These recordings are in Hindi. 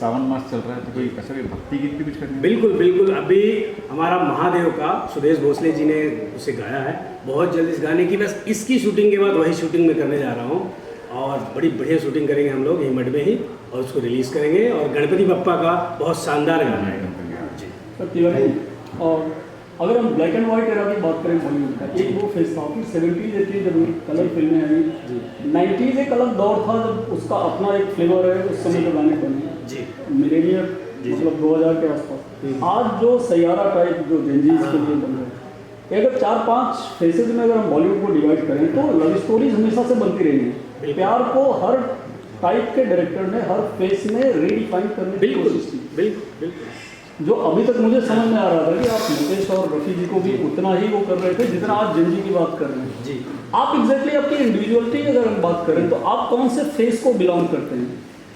श्रावण मास चल रहा है, तो कोई ऐसा कोई भक्ति गीत भी कुछ करनी है? बिल्कुल बिल्कुल। अभी हमारा महादेव का सुरेश भोसले जी ने उसे गाया है। बहुत जल्द इस गाने की, बस इसकी शूटिंग के बाद वही शूटिंग में करने जा रहा हूँ, और बड़ी बढ़िया शूटिंग करेंगे हम लोग यहीं मड में ही, और उसको रिलीज़ करेंगे। और गणपति बप्पा का बहुत शानदार गाना है जी। सर तिवारी, और अगर हम ब्लैक एंड व्हाइट एरा की बात करें बॉलीवुड का, एक वो फेस था कि 70s 80s जब कलर फिल्में आई, 90s एक अलग दौर था जब उसका अपना एक फ्लेवर है, उस समय के गाने बने जी, मिलेनियर मतलब 2000 के आसपास। आज जो सैयारा टाइप जो जेंजीज के लिए बन रहे हैं, अगर 4-5 फेसेज में अगर हम बॉलीवुड को डिवाइड करें तो लव स्टोरीज हमेशा से बनती रही है। प्यार को हर टाइप के डायरेक्टर ने हर फेस में रीडिफाइन करने की कोशिश की। बिल्कुल बिल्कुल। जो अभी तक मुझे समझ में आ रहा था कि आप मुकेश और रफ़ी जी को भी उतना ही वो कर रहे थे जितना आप जेंजी की बात कर रहे हैं जी। आप एग्जैक्टली आपकी इंडिविजुअलिटी अगर हम बात करें तो आप कौन से फेस को बिलोंग करते हैं?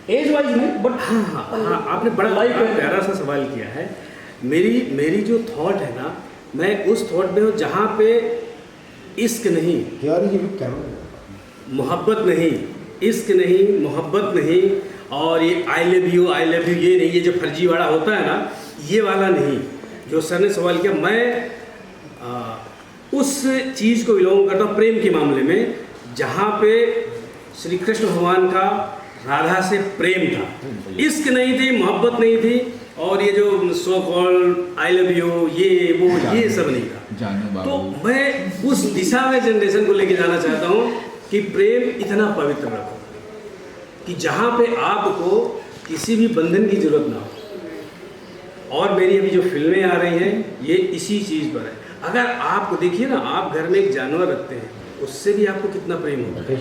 एज वाइज नहीं, बट हाँ, आपने बड़ा प्यारा सा सवाल किया है। मेरी जो थॉट है ना, मैं उस थॉट में हूँ जहाँ पे इश्क नहीं, मोहब्बत नहीं, इश्क नहीं, मोहब्बत नहीं, और ये आई लव यू ये नहीं, ये जो फर्जीवाड़ा होता है ना, ये वाला नहीं जो सर ने सवाल किया। मैं उस चीज़ को बिलोंग करता हूँ प्रेम के मामले में, जहाँ पे श्री कृष्ण भगवान का राधा से प्रेम था, इश्क नहीं थी, मोहब्बत नहीं थी, और ये जो so called I love you ये वो ये सब नहीं था। तो मैं उस दिशा में जनरेशन को लेके जाना चाहता हूँ कि प्रेम इतना पवित्र रखो कि जहाँ पे आपको किसी भी बंधन की जरूरत ना हो। और मेरी अभी जो फिल्में आ रही हैं ये इसी चीज़ पर है। अगर आपको देखिए ना, आप घर में एक जानवर रखते हैं, उससे भी आपको कितना प्रेम होता है,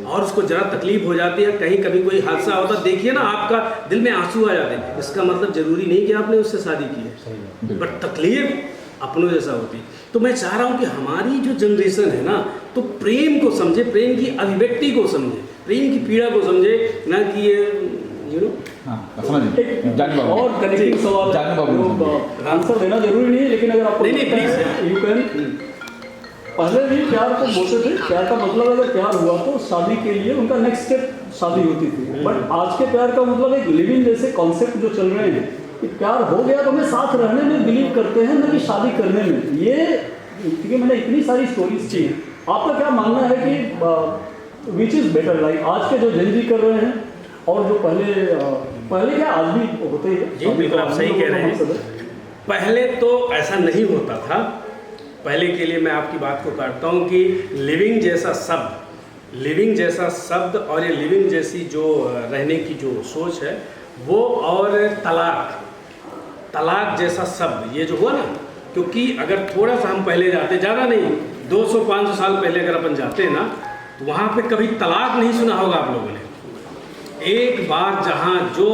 और उसको जरा तकलीफ हो जाती है, कहीं कभी कोई हादसा होता है, देखिए ना आपका दिल में आंसू आ जाते हैं। इसका मतलब जरूरी नहीं कि आपने उससे शादी की है, पर तकलीफ अपनों जैसा होती है। तो मैं चाह रहा हूँ कि हमारी जो जनरेशन है ना, तो प्रेम को समझे, प्रेम की अभिव्यक्ति को समझे, प्रेम की पीड़ा को समझे, ना कि ये और कनेक्टिंग सवाल आंसर देना जरूरी नहीं है, लेकिन अगर आप यू कैन। पहले भी प्यार को बोलते थे, प्यार का मतलब अगर प्यार हुआ तो शादी के लिए उनका नेक्स्ट स्टेप शादी होती थी। बट आज के प्यार का मतलब एक लिविंग जैसे कॉन्सेप्ट जो चल रहे हैं कि प्यार हो गया तो हमें साथ रहने में बिलीव करते हैं, ना कि शादी करने में। ये क्योंकि मैंने इतनी सारी स्टोरीज की हैं, आपका क्या मानना है कि विच इज़ बेटर, लाइक आज के जो जेंजी कर रहे हैं और जो पहले क्या आज भी होते हैं? जी बिल्कुल, आप सही कह रहे हैं। पहले तो ऐसा नहीं होता था। पहले के लिए मैं आपकी बात को काटता हूँ कि लिविंग जैसा शब्द और ये लिविंग जैसी जो रहने की जो सोच है वो, और तलाक जैसा शब्द ये जो हुआ ना, क्योंकि अगर थोड़ा सा हम पहले जाते, ज़्यादा नहीं, 200-500 साल पहले अगर अपन जाते हैं ना, तो वहाँ पे कभी तलाक नहीं सुना होगा आप लोगों ने। एक बार जहाँ जो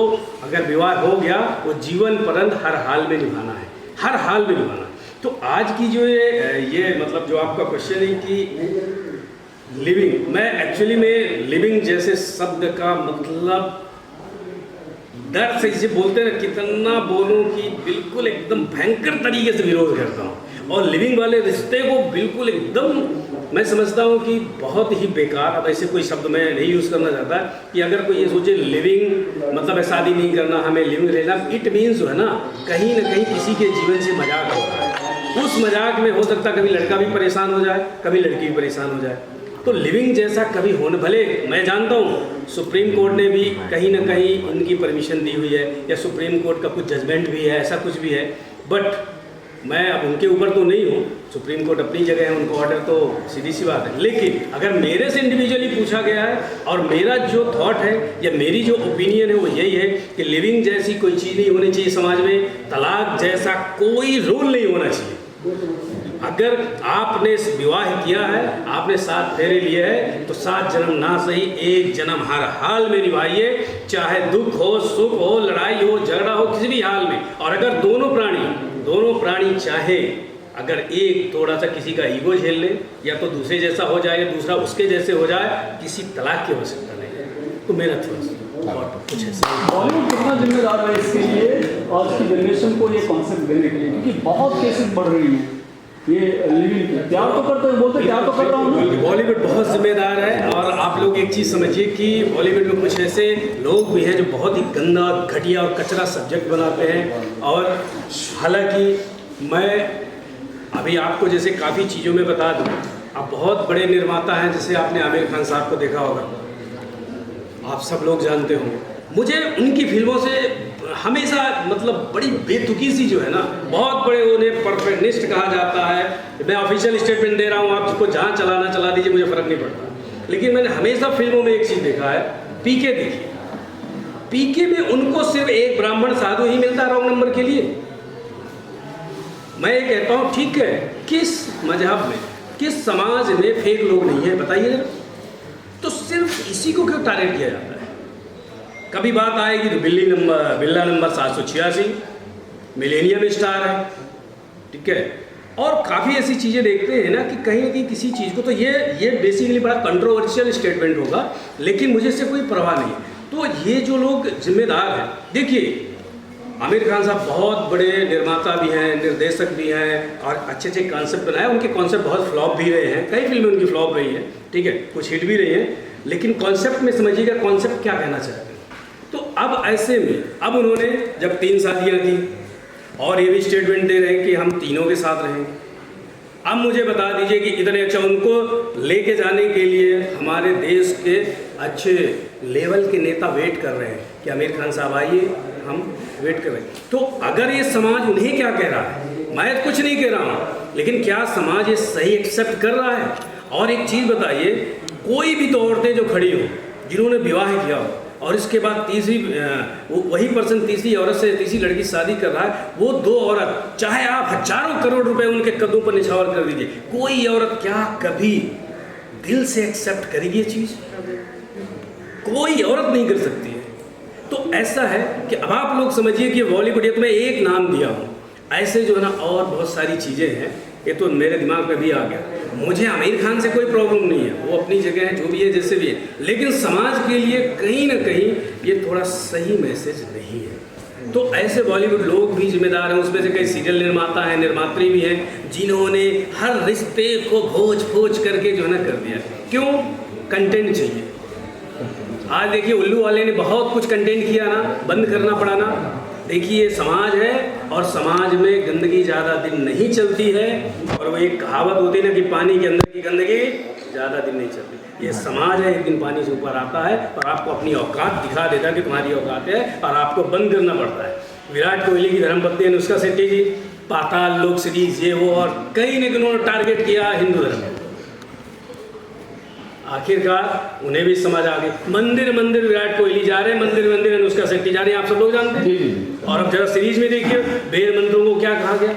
अगर विवाह हो गया वो जीवन पर्यंत हर हाल में निभाना है, हर हाल में निभाना। तो आज की जो ये मतलब जो आपका क्वेश्चन है कि लिविंग, मैं एक्चुअली में लिविंग जैसे शब्द का मतलब डर से इसे बोलते हैं, कितना बोलूं कि बिल्कुल एकदम भयंकर तरीके से विरोध करता हूँ। और लिविंग वाले रिश्ते को बिल्कुल एकदम मैं समझता हूँ कि बहुत ही बेकार। अब ऐसे कोई शब्द मैं नहीं यूज़ करना चाहता कि अगर कोई ये सोचे लिविंग मतलब शादी नहीं करना, हमें लिविंग रहना, इट मीन्स जो है ना कहीं किसी के जीवन से मजाक हो रहा है। उस मजाक में हो सकता है कभी लड़का भी परेशान हो जाए, कभी लड़की भी परेशान हो जाए। तो लिविंग जैसा कभी होने, भले मैं जानता हूँ सुप्रीम कोर्ट ने भी कहीं ना कहीं उनकी परमिशन दी हुई है, या सुप्रीम कोर्ट का कुछ जजमेंट भी है, ऐसा कुछ भी है, बट मैं अब उनके ऊपर तो नहीं हूँ। सुप्रीम कोर्ट अपनी जगह है, उनको ऑर्डर तो सीधी सी बात है। लेकिन अगर मेरे से इंडिविजुअली पूछा गया है और मेरा जो थॉट है या मेरी जो ओपिनियन है वो यही है कि लिविंग जैसी कोई चीज़ नहीं होनी चाहिए समाज में, तलाक जैसा कोई रूल नहीं होना चाहिए। अगर आपने विवाह किया है, आपने 7 फेरे लिए हैं, तो 7 जन्म ना सही 1 जन्म हर हाल में निभाइए, चाहे दुख हो, सुख हो, लड़ाई हो, झगड़ा हो, किसी भी हाल में। और अगर दोनों प्राणी चाहे, अगर एक थोड़ा सा किसी का ईगो झेल ले, या तो दूसरे जैसा हो जाए या दूसरा उसके जैसे हो जाए, किसी तलाक की आवश्यकता नहीं है। तो मेरा थोड़ा कुछ ऐसा। बॉलीवुड कितना जिम्मेदार है इसके लिए आज की जनरेशन को ये कॉन्सेप्ट देने के लिए, क्योंकि बहुत केसेस बढ़ रही हैं ये लिविंग प्यार तो करते हैं, बोलते प्यार तो कर रहा हूँ ना। बॉलीवुड बहुत जिम्मेदार है। और आप लोग एक चीज़ समझिए कि बॉलीवुड में कुछ ऐसे लोग भी हैं जो बहुत ही गंदा, घटिया और कचरा सब्जेक्ट बनाते हैं। और हालांकि मैं अभी आपको जैसे काफ़ी चीज़ों में बता दूँ, आप बहुत बड़े निर्माता हैं, जैसे आपने आमिर खान साहब को देखा होगा, आप सब लोग जानते होंगे। मुझे उनकी फिल्मों से हमेशा मतलब बड़ी बेतुकी सी जो है ना, बहुत बड़े उन्हें परफेक्शनिस्ट कहा जाता है। मैं ऑफिशियल स्टेटमेंट दे रहा हूँ, आपको जहाँ चलाना चला दीजिए, मुझे फ़र्क नहीं पड़ता। लेकिन मैंने हमेशा फिल्मों में एक चीज़ देखा है, पीके देखिए, पीके में उनको सिर्फ एक ब्राह्मण साधु ही मिलता है रॉन्ग नंबर के लिए। मैं ये कहता हूँ ठीक है, किस मजहब में, किस समाज में फेक लोग नहीं है बताइए जरा। तो सिर्फ इसी को क्यों टारगेट किया जाता है? कभी बात आएगी तो बिल्ला नंबर 786 मिलेनियम स्टार है, ठीक है। और काफ़ी ऐसी चीज़ें देखते हैं ना कि कहीं ना कहीं किसी चीज़ को, तो ये बेसिकली बड़ा कंट्रोवर्शियल स्टेटमेंट होगा, लेकिन मुझे इससे कोई परवाह नहीं है। तो ये जो लोग जिम्मेदार हैं, देखिए आमिर खान साहब बहुत बड़े निर्माता भी हैं, निर्देशक भी हैं, और अच्छे अच्छे कॉन्सेप्ट बनाए। उनके कॉन्सेप्ट बहुत फ्लॉप भी रहे हैं, कई फिल्में उनकी फ्लॉप रही हैं, ठीक है, कुछ हिट भी रही हैं, लेकिन कॉन्सेप्ट में समझिएगा कॉन्सेप्ट क्या कहना चाहते हैं। तो अब ऐसे में अब उन्होंने जब 3 शादियाँ की और ये भी स्टेटमेंट दे रहे हैं कि हम तीनों के साथ रहेंगे। अब मुझे बता दीजिए कि इतने अच्छा उनको लेके जाने के लिए हमारे देश के अच्छे लेवल के नेता वेट कर रहे हैं कि आमिर खान साहब आइए, हम वेट कर रहे हैं। तो अगर ये समाज उन्हें क्या कह रहा है, मैं कुछ नहीं कह रहा हूँ, लेकिन क्या समाज ये सही एक्सेप्ट कर रहा है? और एक चीज़ बताइए, कोई भी तो औरतें जो खड़ी हो जिन्होंने विवाह किया हो और इसके बाद वही पर्सन तीसरी औरत से, तीसरी लड़की शादी कर रहा है, वो 2 औरत, चाहे आप हजारों करोड़ रुपए उनके कदमों पर निछावर कर दीजिए, कोई औरत क्या कभी दिल से एक्सेप्ट करेगी ये चीज़? कोई औरत नहीं कर सकती है। तो ऐसा है कि अब आप लोग समझिए कि बॉलीवुड, ये तो मैं एक नाम दिया हूँ, ऐसे जो है ना और बहुत सारी चीज़ें हैं, ये तो मेरे दिमाग में भी आ गया। मुझे आमिर खान से कोई प्रॉब्लम नहीं है, वो अपनी जगह है, जो भी है, जैसे भी है, लेकिन समाज के लिए कहीं ना कहीं ये थोड़ा सही मैसेज नहीं है। तो ऐसे बॉलीवुड लोग भी जिम्मेदार हैं, उसमें से कई सीरियल निर्माता हैं, निर्मात्री भी हैं, जिन्होंने हर रिश्ते को खोज करके जो है ना कर दिया। क्यों? कंटेंट चाहिए। आज देखिए उल्लू वाले ने बहुत कुछ कंटेंट किया ना, बंद करना पड़ा ना। देखिए समाज है और समाज में गंदगी ज़्यादा दिन नहीं चलती है, और वो एक कहावत होती है ना कि पानी के अंदर की गंदगी ज़्यादा दिन नहीं चलती। ये समाज है, एक दिन पानी से ऊपर आता है और आपको अपनी औकात दिखा देता है कि तुम्हारी औकात है, और आपको बंद करना पड़ता है। विराट कोहली की धर्मपत्नी अनुष्का शेट्टी जी, पाताल लोक सीरीज, ये वो, और कई ने उन्होंने टारगेट किया हिंदू धर्म। आखिरकार उन्हें भी समझ आ गई, मंदिर मंदिर विराट कोहली जा रहे हैं, मंदिर मंदिर अनुष्का शेट्टी जा रही है, आप सब लोग जानते हैं। और अब जरा सीरीज में देखिए वेद मंत्रों को क्या कहा गया।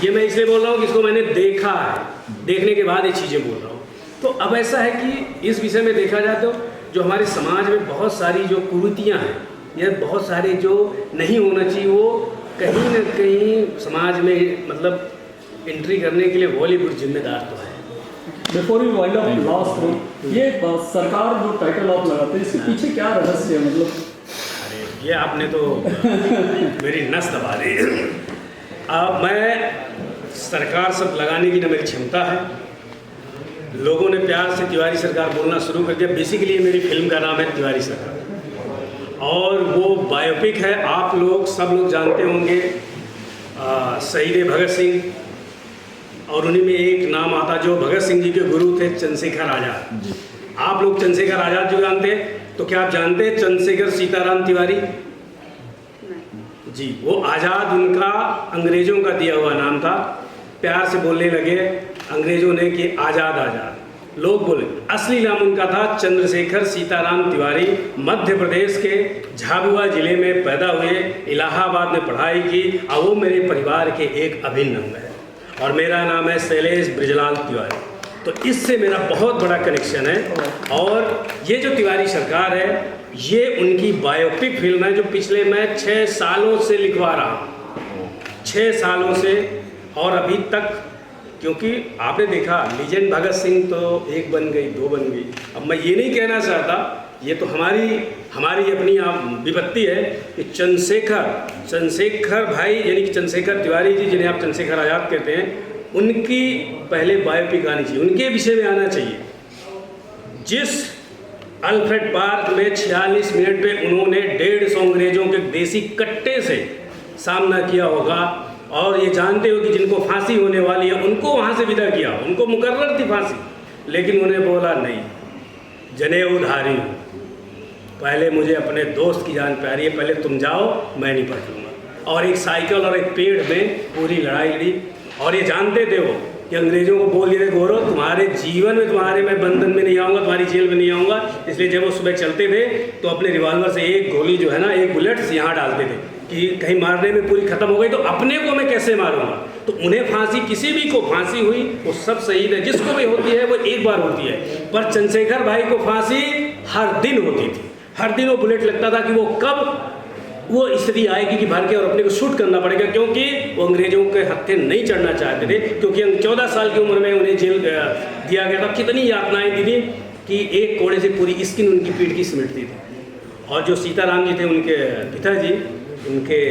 ये मैं इसलिए बोल रहा हूँ कि इसको मैंने देखा है, देखने के बाद ये चीज़ें बोल रहा हूँ। तो अब ऐसा है कि इस विषय में देखा जाए तो जो हमारे समाज में बहुत सारी जो कुरीतियाँ हैं, या बहुत सारे जो नहीं होना चाहिए, वो कहीं ना कहीं समाज में मतलब एंट्री करने के लिए बॉलीवुड जिम्मेदार तो है। Before you wind up, last ये सरकार जो टाइटल आप लगाते हैं, इसके पीछे क्या रहस्य है? मतलब अरे ये आपने तो मेरी नस दबा दी। अब मैं सरकार सब लगाने की ना मेरी क्षमता है। लोगों ने प्यार से तिवारी सरकार बोलना शुरू कर दिया। बेसिकली मेरी फिल्म का नाम है तिवारी सरकार, और वो बायोपिक है। आप लोग सब लोग जानते होंगे शहीद भगत सिंह, और उन्हीं में एक नाम आता जो भगत सिंह जी के गुरु थे, चंद्रशेखर आज़ाद। आप लोग चंद्रशेखर आज़ाद जो जानते हैं, तो क्या आप जानते हैं चंद्रशेखर सीताराम तिवारी जी? वो आज़ाद उनका अंग्रेज़ों का दिया हुआ नाम था। प्यार से बोलने लगे अंग्रेज़ों ने कि आज़ाद आज़ाद, लोग बोले। असली नाम उनका था चंद्रशेखर सीताराम तिवारी। मध्य प्रदेश के झाबुआ ज़िले में पैदा हुए, इलाहाबाद में पढ़ाई की, और वो मेरे परिवार के एक अभिन्न अंग है। और मेरा नाम है शैलेश ब्रिजलाल तिवारी। तो इससे मेरा बहुत बड़ा कनेक्शन है। और ये जो तिवारी सरकार है, ये उनकी बायोपिक फिल्म है जो पिछले मैं 6 सालों से लिखवा रहा हूँ, 6 सालों से। और अभी तक, क्योंकि आपने देखा लीजेंड भगत सिंह तो 1 बन गई, 2 बन गई। अब मैं ये नहीं कहना चाहता, ये तो हमारी अपनी विपत्ति है कि चंद्रशेखर भाई, यानी कि चंद्रशेखर तिवारी जी, जिन्हें आप चंद्रशेखर आज़ाद कहते हैं, उनकी पहले बायोपिक आनी चाहिए, उनके विषय में आना चाहिए। जिस अल्फ्रेड पार्क में 46 मिनट पे उन्होंने 150 अंग्रेजों के देसी कट्टे से सामना किया होगा, और ये जानते हो कि जिनको फांसी होने वाली है उनको वहाँ से विदा किया, उनको मुकर्रर थी फांसी, लेकिन उन्हें बोला नहीं, जनेऊधारी हूँ, पहले मुझे अपने दोस्त की जान प्यारी है, पहले तुम जाओ, मैं नहीं पढ़ लूँगा। और एक साइकिल और एक पेड़ में पूरी लड़ाई लड़ी, और ये जानते थे वो कि अंग्रेजों को बोल दिए थे, गौरव तुम्हारे जीवन में तुम्हारे मैं बंधन में नहीं आऊँगा, तुम्हारी जेल में नहीं आऊँगा। इसलिए जब वो सुबह चलते थे तो अपने रिवॉल्वर से एक गोली जो है ना, एक बुलेट्स यहाँ डालते थे कि कहीं मारने में पूरी खत्म हो गई तो अपने को मैं कैसे मारूंगा। तो उन्हें फांसी, किसी भी को फांसी हुई वो सब शहीद है, जिसको भी होती है वो एक बार होती है, पर चंद्रशेखर भाई को फांसी हर दिन होती थी, हर दिन वो बुलेट लगता था कि वो कब वो स्थिति आएगी कि भर के और अपने को शूट करना पड़ेगा, क्योंकि वो अंग्रेजों के हत्थे नहीं चढ़ना चाहते थे, क्योंकि 14 साल की उम्र में उन्हें जेल दिया गया था। कितनी यातनाएं दी थी कि एक कोड़े से पूरी स्किन उनकी पीठ की सिमटती थी। और जो सीताराम जी थे उनके पिताजी, उनके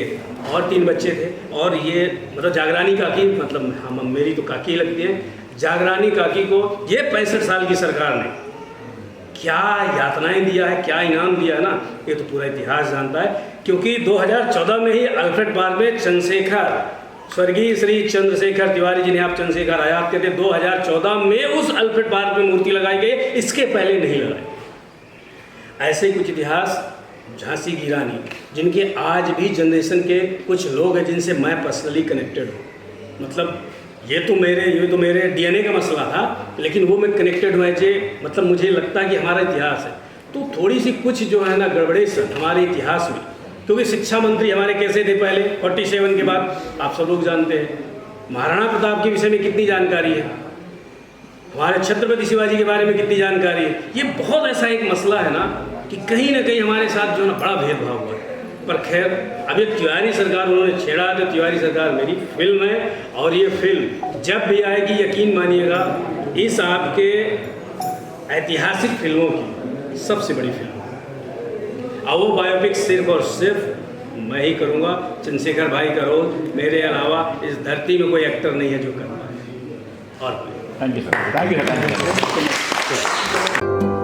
और 3 बच्चे थे, और ये मतलब जागरानी काकी, मतलब हम मेरी तो काकी लगती है, जागरानी काकी को ये 65 साल की सरकार ने क्या यातनाएं दिया है, क्या इनाम दिया है ना, ये तो पूरा इतिहास जानता है। क्योंकि 2014 में ही अल्फ्रेड पार्क में चंद्रशेखर, स्वर्गीय श्री चंद्रशेखर तिवारी जिन्हें आप चंद्रशेखर आजाद कहते, 2014 में उस अल्फ्रेड पार्क में मूर्ति लगाई गई, इसके पहले नहीं लगाई। ऐसे ही कुछ इतिहास, झांसी की रानी, जिनके आज भी जनरेशन के कुछ लोग हैं जिनसे मैं पर्सनली कनेक्टेड हूँ, मतलब ये तो मेरे डीएनए का मसला था, लेकिन वो मैं कनेक्टेड हुआ है, मतलब मुझे लगता है कि हमारा इतिहास है। तो थोड़ी सी कुछ जो है ना गड़बड़ेश हमारे इतिहास में, क्योंकि शिक्षा मंत्री हमारे कैसे थे पहले 47 के बाद, आप सब लोग जानते हैं। महाराणा प्रताप के विषय में कितनी जानकारी है, हमारे छत्रपति शिवाजी के बारे में कितनी जानकारी है। ये बहुत ऐसा एक मसला है ना कि कहीं ना कहीं हमारे साथ जो है ना बड़ा भेदभाव हुआ है। पर खैर, अब ये तिवारी सरकार उन्होंने छेड़ा, तो तिवारी सरकार मेरी फिल्म है, और ये फिल्म जब भी आएगी यकीन मानिएगा इस आपके ऐतिहासिक फिल्मों की सबसे बड़ी फिल्म है। और वो बायोपिक सिर्फ और सिर्फ मैं ही करूँगा, चंद्रशेखर भाई का रोल, मेरे अलावा इस धरती में कोई एक्टर नहीं है जो कर पाए। और thank you sir, thank you.